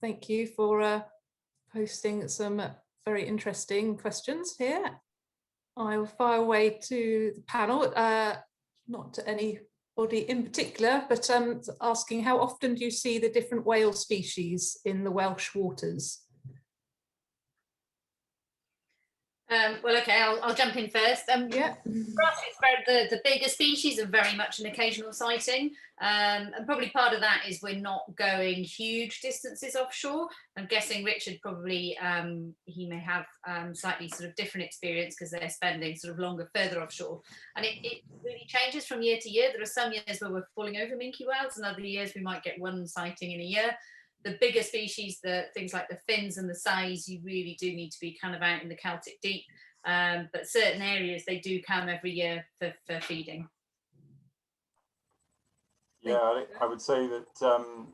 thank you for posting some very interesting questions here. I will fire away to the panel, not to anybody in particular, but asking how often do you see the different whale species in the Welsh waters? Well, okay, I'll jump in first. Yeah. For us, it's the bigger species are very much an occasional sighting, and probably part of that is we're not going huge distances offshore. I'm guessing Richard probably, he may have slightly sort of different experience because they're spending sort of longer further offshore. And it really changes from year to year. There are some years where we're falling over minke whales, and other years we might get one sighting in a year. The bigger species, the things like the fins and the sais, you really do need to be kind of out in the Celtic deep. But certain areas, they do come every year for feeding. Yeah, I would say that,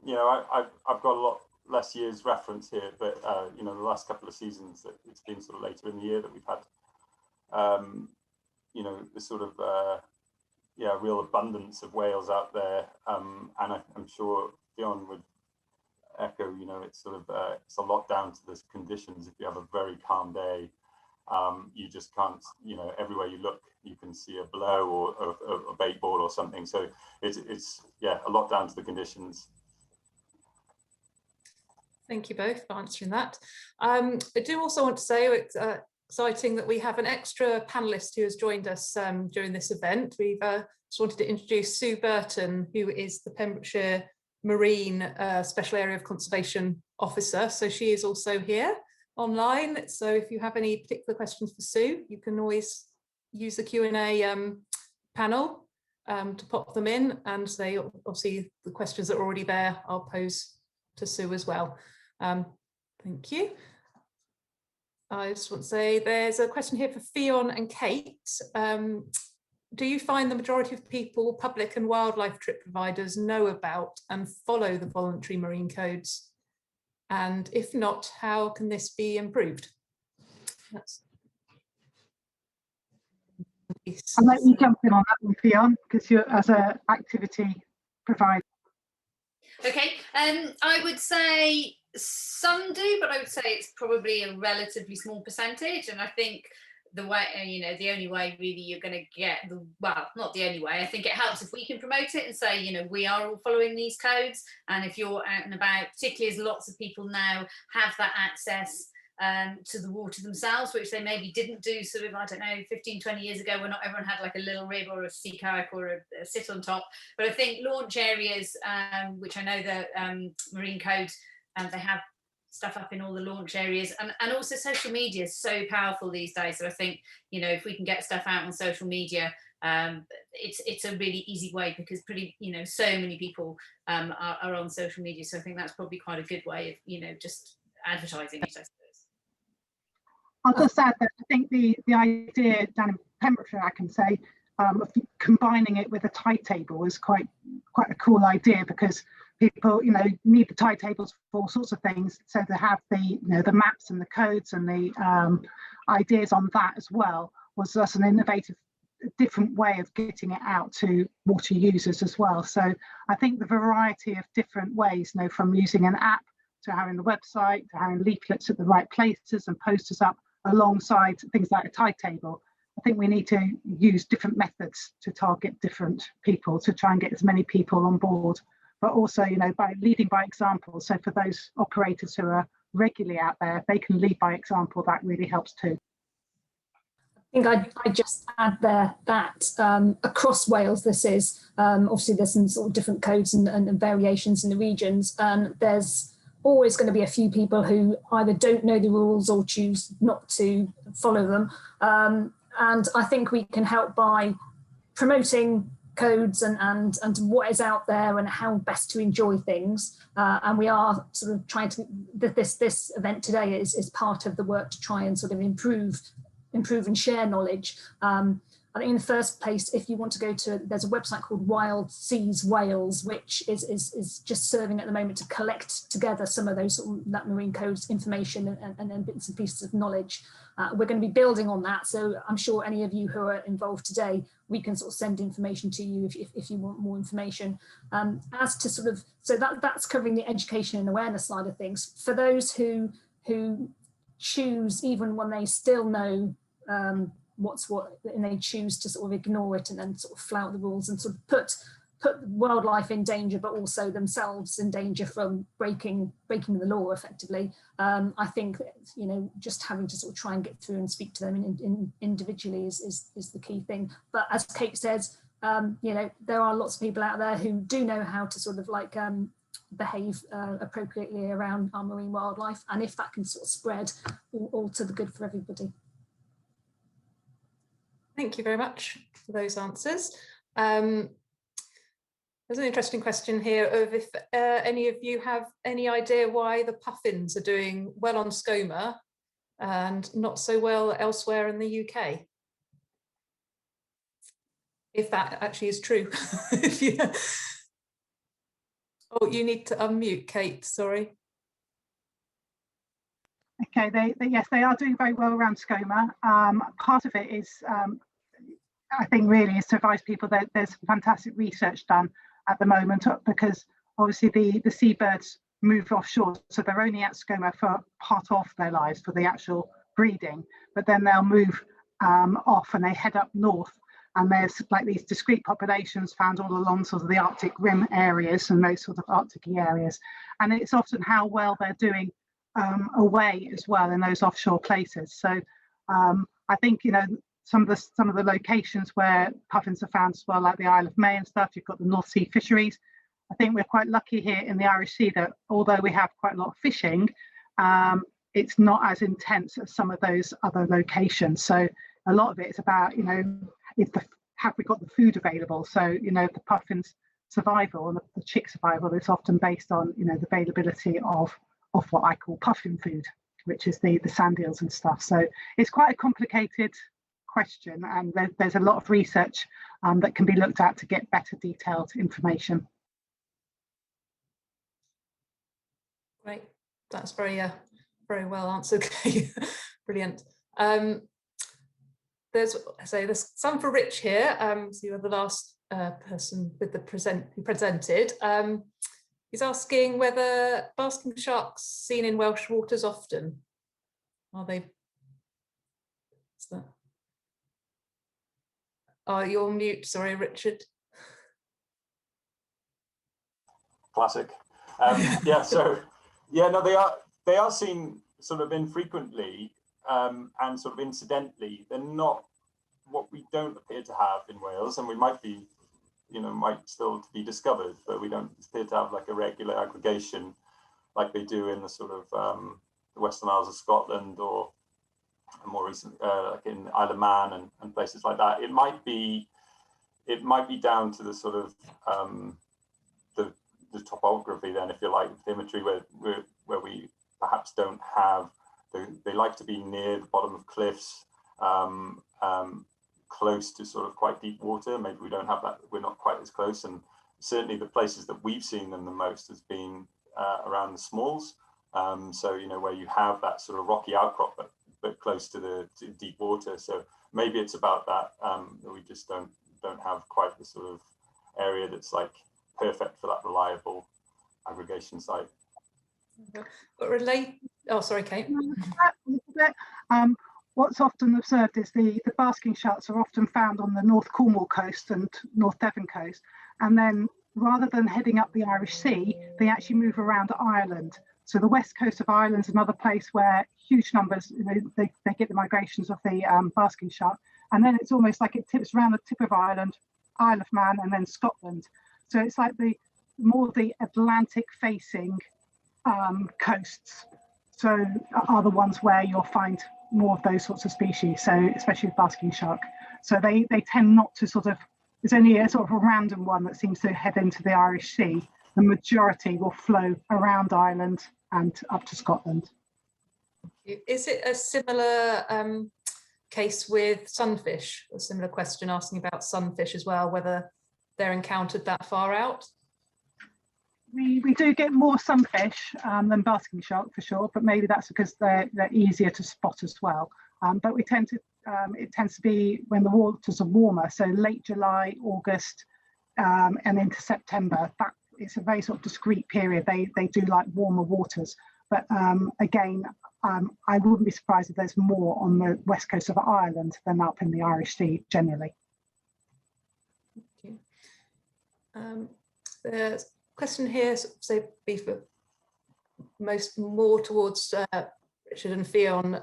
you know, I've got a lot less years reference here, but, you know, the last couple of seasons, it's been sort of later in the year that we've had, you know, the sort of, yeah, real abundance of whales out there. And I'm sure Fionn would echo, you know, it's sort of it's a lot down to the conditions. If you have a very calm day, you just can't, you know, everywhere you look you can see a blow or a bait board or something. So it's yeah, a lot down to the conditions. Thank you both for answering that. I do also want to say it's exciting that we have an extra panelist who has joined us during this event. We've just wanted to introduce Sue Burton, who is the Pembrokeshire Marine Special Area of Conservation Officer. So she is also here online. So if you have any particular questions for Sue, you can always use the Q&A panel to pop them in, and they obviously the questions that are already there I'll pose to Sue as well. Thank you. I just want to say there's a question here for Fionn and Kate. Do you find the majority of people, public and wildlife trip providers, know about and follow the voluntary marine codes? And if not, how can this be improved? I'll let you jump in on that one, Fionn, because you're as an activity provider. Okay, I would say some do, but I would say it's probably a relatively small percentage. And I think the way, you know, the only way really you're going to get the, well, not the only way, I think it helps if we can promote it and say, you know, we are all following these codes. And if you're out and about, particularly as lots of people now have that access to the water themselves, which they maybe didn't do sort of, I don't know, 15, 20 years ago, when not everyone had like a little rib or a sea kayak or a sit on top. But I think launch areas, which I know the Marine Code, they have stuff up in all the launch areas, and also social media is so powerful these days. So I think, you know, if we can get stuff out on social media, it's a really easy way, because pretty, you know, so many people are on social media. So I think that's probably quite a good way of, you know, just advertising it, I suppose. I'll just add that I think the idea down in Pembrokeshire, I can say, of combining it with a tide table is quite a cool idea, because people, you know, need the tide tables for all sorts of things. So to have the, you know, the maps and the codes and the ideas on that as well was just an innovative, different way of getting it out to water users as well. So I think the variety of different ways, you know, from using an app to having the website to having leaflets at the right places and posters up alongside things like a tide table. I think we need to use different methods to target different people to try and get as many people on board, but also, you know, by leading by example. So for those operators who are regularly out there, if they can lead by example, that really helps too. I think I'd just add there that across Wales, this is obviously there's some sort of different codes and variations in the regions, and there's always going to be a few people who either don't know the rules or choose not to follow them. And I think we can help by promoting codes and what is out there and how best to enjoy things. And we are sort of trying to, this event today is part of the work to try and sort of improve and share knowledge. I think in the first place, if you want to go to, there's a website called Welsh Seas Wales, which is just serving at the moment to collect together some of those that marine codes information and then bits and pieces of knowledge. We're going to be building on that, so I'm sure any of you who are involved today, we can sort of send information to you if you want more information. As to sort of, so that's covering the education and awareness side of things. For those who choose, even when they still know what's what, and they choose to sort of ignore it and then sort of flout the rules and sort of put wildlife in danger, but also themselves in danger from breaking the law effectively. I think, you know, just having to sort of try and get through and speak to them individually is the key thing. But as Kate says, you know, there are lots of people out there who do know how to sort of like behave appropriately around our marine wildlife, and if that can sort of spread, all to the good for everybody. Thank you very much for those answers. There's an interesting question here of if any of you have any idea why the puffins are doing well on Skomer and not so well elsewhere in the UK. If that actually is true. If you... Oh, you need to unmute, Kate, sorry. Okay, yes, they are doing very well around Skomer. Part of it is, I think, really is to advise people that there's fantastic research done at the moment, because obviously the seabirds move offshore, so they're only at Skomer for part of their lives, for the actual breeding, but then they'll move off and they head up north, and there's like these discrete populations found all along sort of the Arctic rim areas and those sort of Arctic areas, and it's often how well they're doing away as well in those offshore places. So I think, you know, some of the locations where puffins are found as well, like the Isle of May and stuff, you've got the North Sea fisheries. I think we're quite lucky here in the Irish Sea that although we have quite a lot of fishing, it's not as intense as some of those other locations. So a lot of it is about, you know, have we got the food available? So, you know, the puffins survival and the chick survival is often based on, you know, the availability of what I call puffin food, which is the sand eels and stuff. So it's quite a complicated question, and there's a lot of research that can be looked at to get better detailed information. Great, that's very well answered. Brilliant. There's some for Rich here. So you're the last person with who presented. He's asking whether basking sharks seen in Welsh waters often. Are they? What's that? Oh, you're on mute. Sorry, Richard. Classic. Yeah. So yeah, no, they are seen sort of infrequently and sort of incidentally. They're not what we don't appear to have in Wales, and we might be, you know, might still be discovered, but we don't appear to have like a regular aggregation like they do in the sort of the Western Isles of Scotland, or more recently like in Isle of Man and places like that. It might be down to the sort of the topography then, if you like, symmetry where we perhaps don't have. They like to be near the bottom of cliffs, close to sort of quite deep water. Maybe we don't have that, we're not quite as close, and certainly the places that we've seen them the most has been around the Smalls. So, you know, where you have that sort of rocky outcrop but close to deep water. So maybe it's about that, that we just don't have quite the sort of area that's like perfect for that reliable aggregation site. But oh, sorry, Kate. What's often observed is the basking sharks are often found on the North Cornwall coast and North Devon coast, and then rather than heading up the Irish Sea, they actually move around Ireland. So the west coast of Ireland is another place where huge numbers, you know, they get the migrations of the basking shark, and then it's almost like it tips around the tip of Ireland, Isle of Man, and then Scotland. So it's like more the Atlantic facing coasts, so are the ones where you'll find more of those sorts of species, so especially the basking shark. So they tend not to sort of, there's only a sort of a random one that seems to head into the Irish Sea. The majority will flow around Ireland and up to Scotland. Is it a similar case with sunfish? A similar question asking about sunfish as well, whether they're encountered that far out. We do get more sunfish than basking shark for sure, but maybe that's because they're easier to spot as well. But we tend to it tends to be when the waters are warmer, so late July, August, and into September. That it's a very sort of discrete period. They do like warmer waters, but again, I wouldn't be surprised if there's more on the west coast of Ireland than up in the Irish Sea generally. Thank you. There's a question here, so be for more towards Richard and Fionn,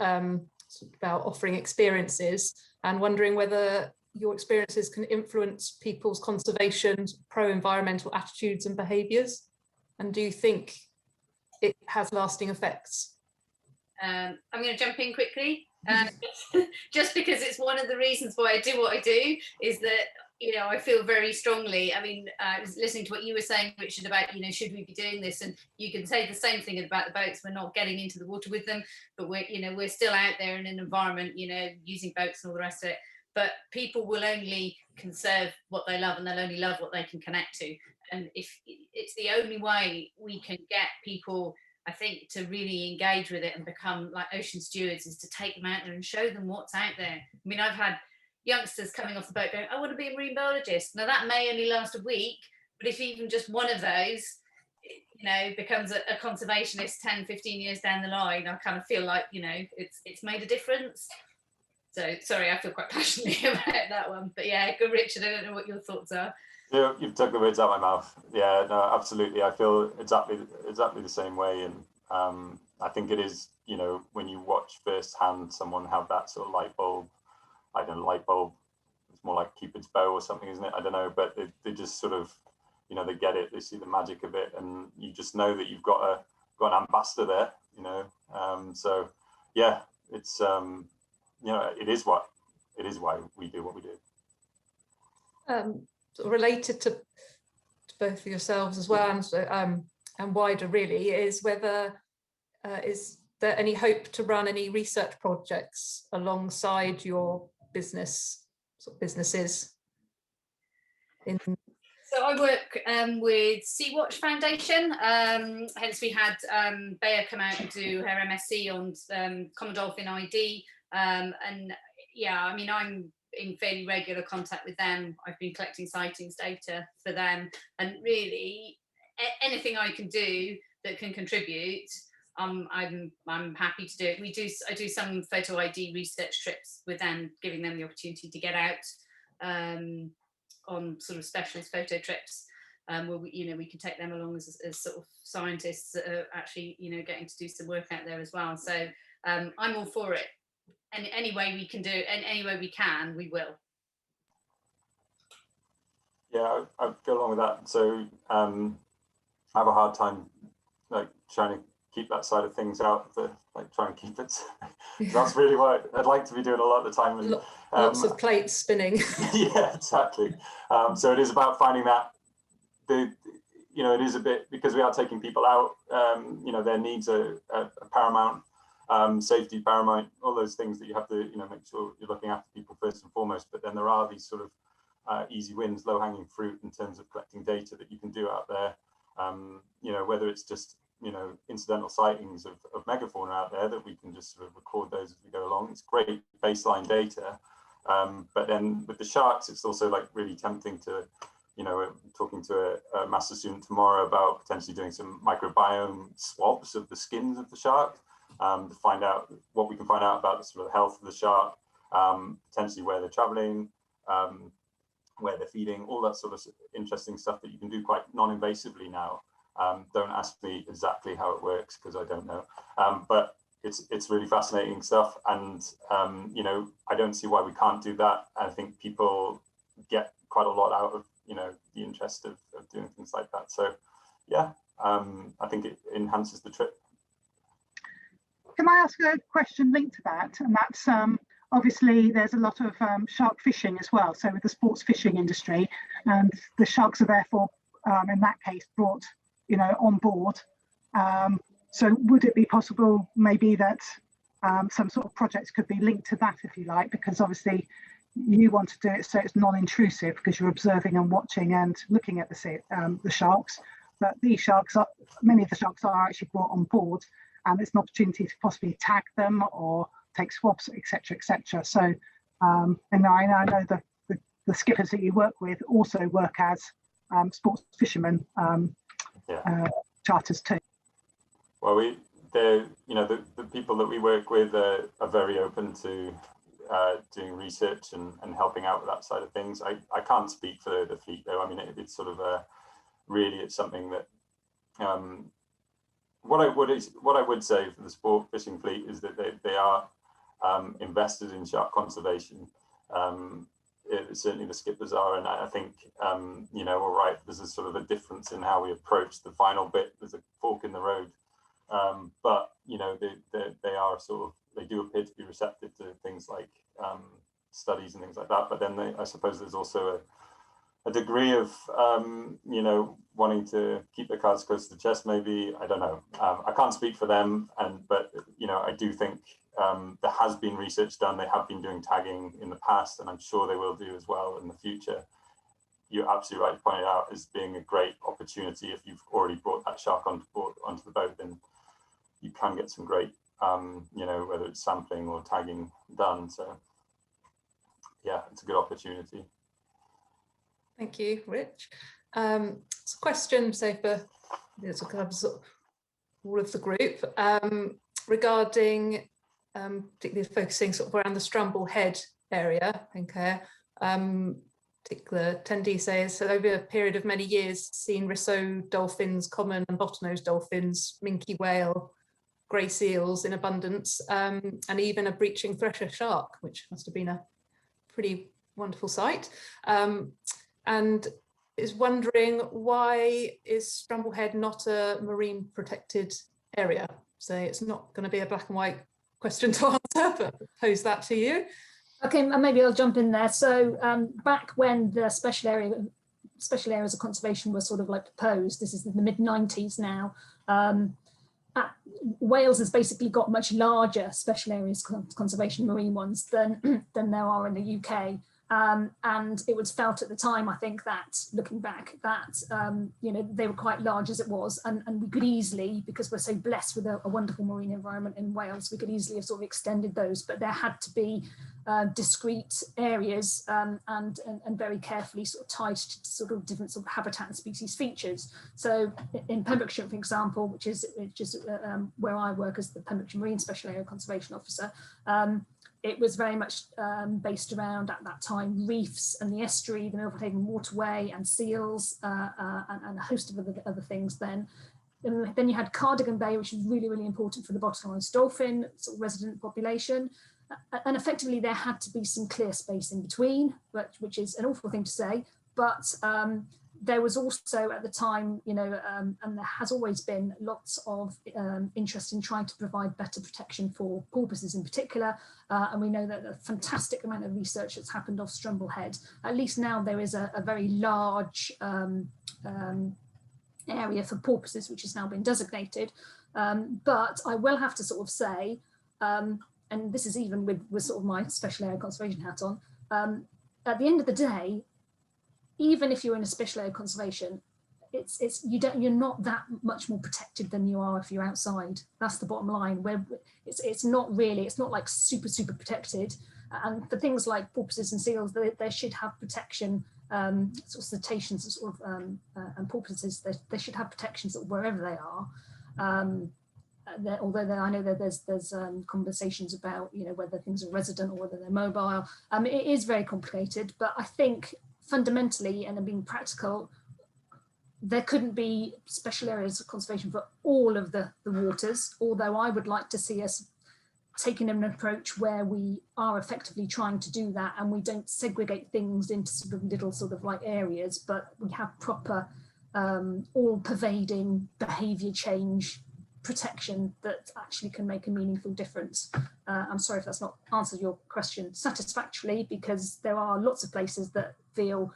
about offering experiences and wondering whether your experiences can influence people's conservation, pro-environmental attitudes and behaviours, and do you think it has lasting effects? I'm going to jump in quickly, just because it's one of the reasons why I do what I do, is that, you know, I feel very strongly. I mean, I was listening to what you were saying, Richard, about, you know, should we be doing this? And you can say the same thing about the boats. We're not getting into the water with them, but we're, you know, we're still out there in an environment, you know, using boats and all the rest of it. But people will only conserve what they love, and they'll only love what they can connect to. And if it's the only way we can get people, I think, to really engage with it and become like ocean stewards, is to take them out there and show them what's out there. I mean, I've had youngsters coming off the boat going, I want to be a marine biologist. Now that may only last a week, but if even just one of those, you know, becomes a conservationist 10, 15 years down the line, I kind of feel like, you know, it's made a difference. So sorry, I feel quite passionately about that one. But yeah, good, Richard, I don't know what your thoughts are. Yeah, you've took the words out of my mouth. Yeah, no, absolutely. I feel exactly the same way. And I think it is, you know, when you watch firsthand someone have that sort of light bulb, I don't know, light bulb, it's more like Cupid's bow or something, isn't it? I don't know, but they just sort of, you know, they get it, they see the magic of it, and you just know that you've got an ambassador there, you know. So yeah, it's you know, it is why we do what we do. Sort of related to both of yourselves as well, and wider really, is whether is there any hope to run any research projects alongside your businesses? So I work with Sea-Watch Foundation, hence we had Bayer come out and do her MSc on common dolphin ID, and yeah, I mean, I'm in fairly regular contact with them. I've been collecting sightings data for them, and really anything I can do that can contribute, I'm happy to do it. I do some photo ID research trips with them, giving them the opportunity to get out on sort of specialist photo trips, where we, you know, we can take them along as sort of scientists that are actually, you know, getting to do some work out there as well. So I'm all for it. And any way we can do it, and any way we can, we will. Yeah, I go along with that. So I have a hard time like trying to keep that side of things out, like try and keep it. That's really what I'd like to be doing a lot of the time. And, lots of plates spinning. Yeah, exactly. So it is about finding that you know, it is a bit, because we are taking people out, you know, their needs are paramount. Safety paramount, all those things that you have to, you know, make sure you're looking after people first and foremost. But then there are these sort of easy wins, low-hanging fruit in terms of collecting data that you can do out there. You know, whether it's just, you know, incidental sightings of megafauna out there that we can just sort of record those as we go along. It's great baseline data. But then with the sharks, it's also like really tempting to, you know, talking to a master student tomorrow about potentially doing some microbiome swabs of the skins of the shark. To find out what we can find out about the sort of health of the shark, potentially where they're traveling, where they're feeding, all that sort of interesting stuff that you can do quite non-invasively now. Don't ask me exactly how it works because I don't know, but it's really fascinating stuff. And you know, I don't see why we can't do that. I think people get quite a lot out of, you know, the interest of doing things like that. So yeah, I think it enhances the trip. Can I ask a question linked to that? And that's obviously there's a lot of shark fishing as well. So with the sports fishing industry, and the sharks are therefore in that case brought, you know, on board. So would it be possible maybe that some sort of projects could be linked to that, if you like, because obviously you want to do it so it's non-intrusive because you're observing and watching and looking at the sharks. But these sharks, many of the sharks are actually brought on board, and it's an opportunity to possibly tag them or take swabs, etc., etc. So, and I know the skippers that you work with also work as sports fishermen charters too. Well, the people that we work with are very open to doing research and helping out with that side of things. I can't speak for the fleet though. I mean, it's sort of really, it's something that what I would say for the sport fishing fleet is that they are invested in shark conservation. Certainly the skippers are, and I think all right, there's a sort of a difference in how we approach the final bit. There's a fork in the road, but they are sort of, they do appear to be receptive to things like studies and things like that. But then I suppose there's also a degree of wanting to keep their cards close to the chest. Maybe, I don't know. I can't speak for them, but I do think there has been research done. They have been doing tagging in the past, and I'm sure they will do as well in the future. You're absolutely right to point it out as being a great opportunity. If you've already brought that shark onto the boat, then you can get some great, whether it's sampling or tagging done. So yeah, it's a good opportunity. Thank you, Rich. It's a question, say, for all of the group regarding particularly focusing sort of around the Strumble Head area. I think particular attendee says, so over a period of many years, seen Risseau dolphins, common and bottlenose dolphins, minke whale, grey seals in abundance, and even a breaching thresher shark, which must have been a pretty wonderful sight. And is wondering, why is Strumble Head not a marine protected area? So it's not going to be a black and white question to answer, but pose that to you. Okay, maybe I'll jump in there. So back when the special areas of conservation were sort of like proposed, this is in the mid-90s now, Wales has basically got much larger special areas conservation marine ones than there are in the UK. And it was felt at the time, I think, that looking back, that they were quite large as it was, and we could easily, because we're so blessed with a wonderful marine environment in Wales, we could easily have sort of extended those, but there had to be discrete areas and very carefully sort of tied to sort of different sort of habitat and species features. So in Pembrokeshire, for example, which is where I work as the Pembrokeshire Marine Special Area Conservation Officer, it was very much based around, at that time, reefs and the estuary, the Milford Haven waterway, and seals, and a host of other things then. Then you had Cardigan Bay, which is really, really important for the bottlenose dolphin sort of resident population. And effectively, there had to be some clear space in between, which is an awful thing to say. But there was also, at the time, and there has always been lots of interest in trying to provide better protection for porpoises in particular. And we know that a fantastic amount of research that's happened off Strumble Head. At least now there is a very large area for porpoises, which has now been designated. But I will have to sort of say, and this is even with sort of my special area conservation hat on, at the end of the day, even if you're in a special area conservation, you're not that much more protected than you are if you're outside. That's the bottom line. Where it's not like super protected. And for things like porpoises and seals, they should have protection. Sort of cetaceans and porpoises, they should have protection sort of wherever they are. Although I know that there's conversations about whether things are resident or whether they're mobile. It is very complicated, but I think fundamentally, and being practical, there couldn't be special areas of conservation for all of the waters, although I would like to see us taking an approach where we are effectively trying to do that, and we don't segregate things into sort of little sort of like areas, but we have proper all-pervading behaviour change protection that actually can make a meaningful difference. I'm sorry if that's not answered your question satisfactorily, because there are lots of places that feel,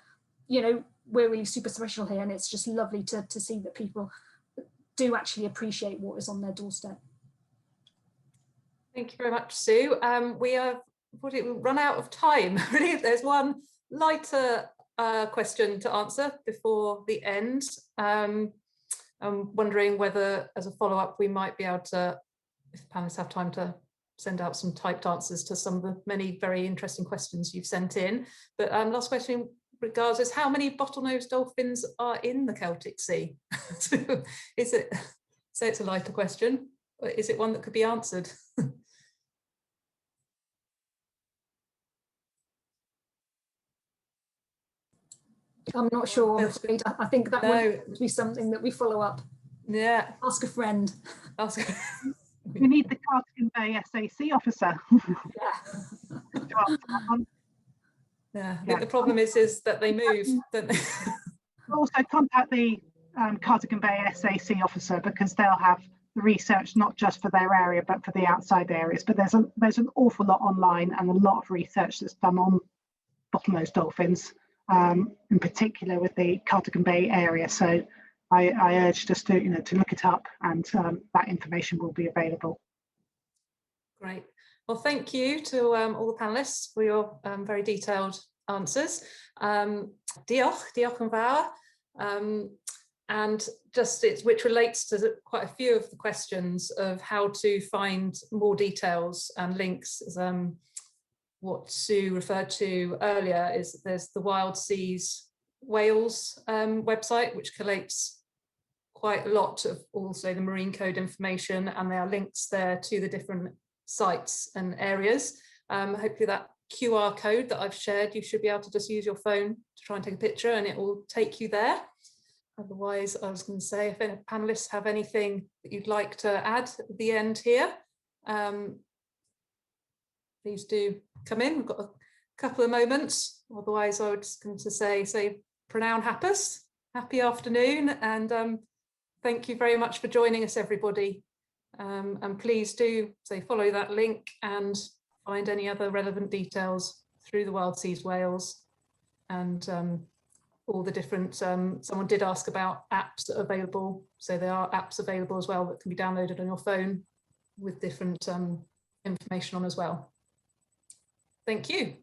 we're really super special here, and it's just lovely to see that people do actually appreciate what is on their doorstep. Thank you very much, Sue. We have run out of time. Really, there's one lighter question to answer before the end. I'm wondering whether, as a follow-up, we might be able to, if panelists have time, to send out some typed answers to some of the many very interesting questions you've sent in. But last question regards is, how many bottlenose dolphins are in the Celtic Sea? Is it, say it's a lighter question, but is it one that could be answered? I'm not sure, I'm afraid. I think that would be something that we follow up. Yeah. Ask a friend. We need the Cardigan Bay SAC officer. Yeah, I think the problem is that they move, don't they? Also contact the Cardigan Bay SAC officer, because they'll have the research not just for their area but for the outside areas. But there's an awful lot online and a lot of research that's done on bottlenose dolphins, in particular with the Cardigan Bay area. So I urge just to look it up, and that information will be available. Great. Well, thank you to all the panelists for your very detailed answers. Diolch yn fawr. And just which relates to quite a few of the questions of how to find more details and links. What Sue referred to earlier is there's the Welsh Seas Wales website, which collates quite a lot of also the marine code information, and there are links there to the different sites and areas. Hopefully that QR code that I've shared, you should be able to just use your phone to try and take a picture and it will take you there. Otherwise, I was going to say, if any panelists have anything that you'd like to add at the end here, please do come in. We've got a couple of moments. Otherwise, I was going to say prynawn hapus, happy afternoon, and thank you very much for joining us, everybody. And please do follow that link and find any other relevant details through the Welsh Seas Wales and all the different, someone did ask about apps that are available. So there are apps available as well that can be downloaded on your phone with different information on as well. Thank you.